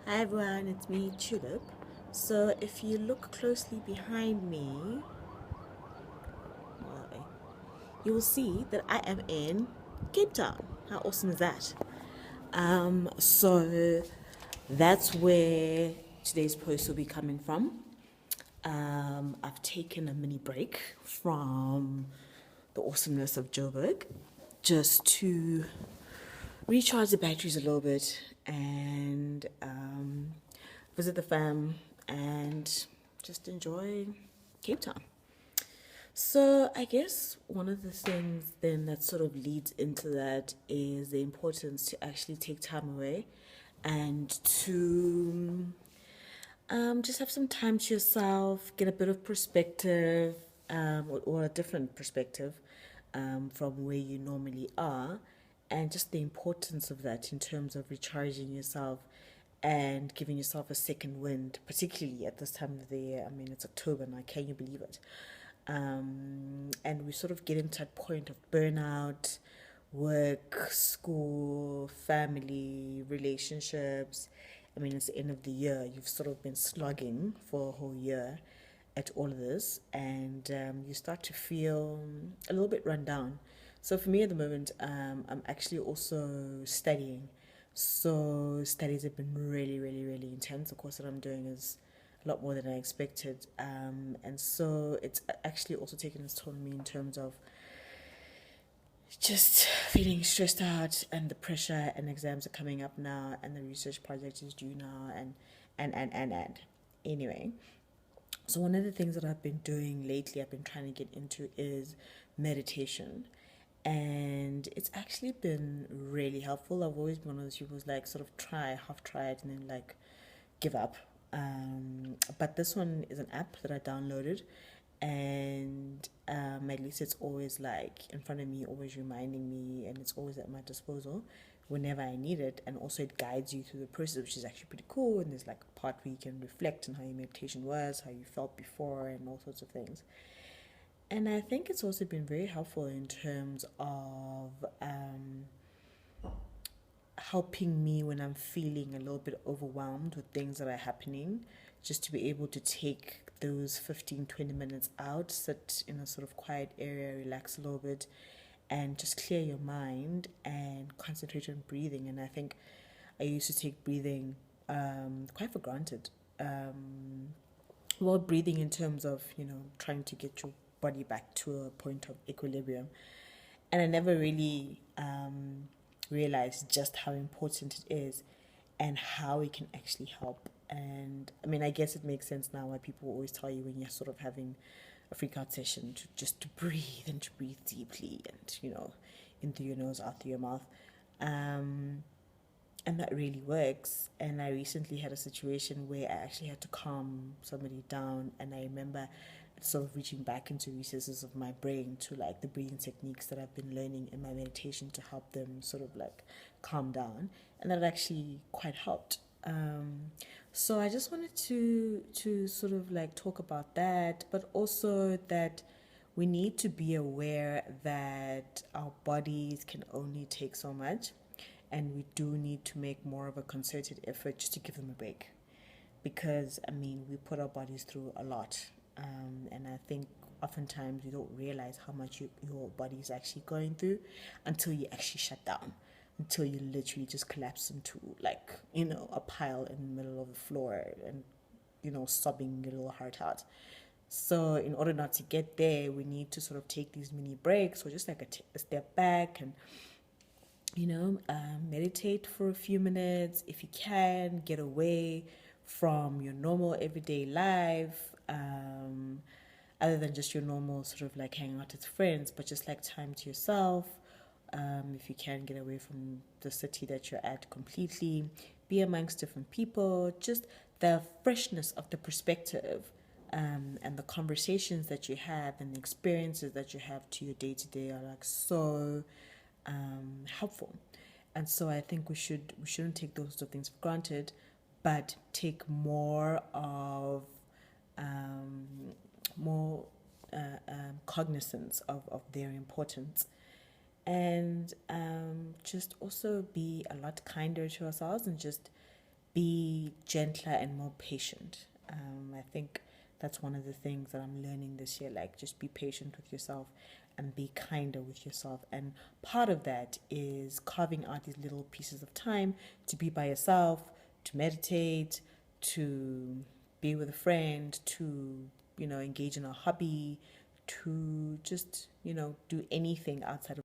Hi everyone, it's me, Tulip. So if you look closely behind me, well, you will see that I am in Cape Town. How awesome is that? So that's where today's post will be coming from. I've taken a mini break from the awesomeness of Joburg just to recharge the batteries a little bit and visit the fam and just enjoy Cape Town. So I guess one of the things then that sort of leads into that is the importance to actually take time away and to just have some time to yourself, get a bit of perspective, or a different perspective from where you normally are, and just the importance of that in terms of recharging yourself and giving yourself a second wind, particularly at this time of the year. I mean, it's October now, can you believe it? And we sort of get into that point of burnout, work, school, family, relationships. I mean, it's the end of the year. You've sort of been slugging for a whole year at all of this, and you start to feel a little bit run down. So for me at the moment, I'm actually also studying. So studies have been really, really, really intense. The course that I'm doing is a lot more than I expected, and so it's actually also taken its toll on me in terms of just feeling stressed out, and the pressure, and exams are coming up now, and the research project is due now, and anyway. So one of the things that I've been doing lately, I've been trying to get into is meditation. And it's actually been really helpful. I've always been one of those people who's like sort of try, half try it, and then like give up. But this one is an app that I downloaded, and at least it's always like in front of me, always reminding me, and it's always at my disposal whenever I need it. And also, it guides you through the process, which is actually pretty cool. And there's like a part where you can reflect on how your meditation was, how you felt before, and all sorts of things. And I think it's also been very helpful in terms of helping me when I'm feeling a little bit overwhelmed with things that are happening, just to be able to take those 15-20 minutes out, sit in a sort of quiet area, relax a little bit, and just clear your mind and concentrate on breathing. And I think I used to take breathing quite for granted. Well, breathing in terms of, trying to get your body back to a point of equilibrium. And I never really realized just how important it is and how it can actually help. And I mean, I guess it makes sense now why people always tell you when you're sort of having a freak out session to just to breathe and to breathe deeply and, in through your nose, out through your mouth. Um, and that really works. And I recently had a situation where I actually had to calm somebody down, and I remember sort of reaching back into recesses of my brain to like the breathing techniques that I've been learning in my meditation to help them sort of like calm down, and that actually quite helped. So I just wanted to sort of like talk about that, but also that we need to be aware that our bodies can only take so much, and we do need to make more of a concerted effort just to give them a break, because I mean we put our bodies through a lot, and I think oftentimes you don't realize how much your body is actually going through until you actually shut down, until you literally just collapse into like a pile in the middle of the floor and sobbing your little heart out. So in order not to get there, we need to sort of take these mini breaks, or just like a step back, and meditate for a few minutes if you can, get away from your normal everyday life, other than just your normal sort of like hanging out with friends, but just like time to yourself. If you can get away from the city that you're at completely, be amongst different people, just the freshness of the perspective, and the conversations that you have and the experiences that you have to your day to day are like so helpful. And so I think we shouldn't take those sort of things for granted, but take more cognizance of their importance, and just also be a lot kinder to ourselves, and just be gentler and more patient. I think that's one of the things that I'm learning this year. Like, just be patient with yourself and be kinder with yourself. And part of that is carving out these little pieces of time to be by yourself, to meditate, to be with a friend, to, engage in a hobby, to just, do anything outside of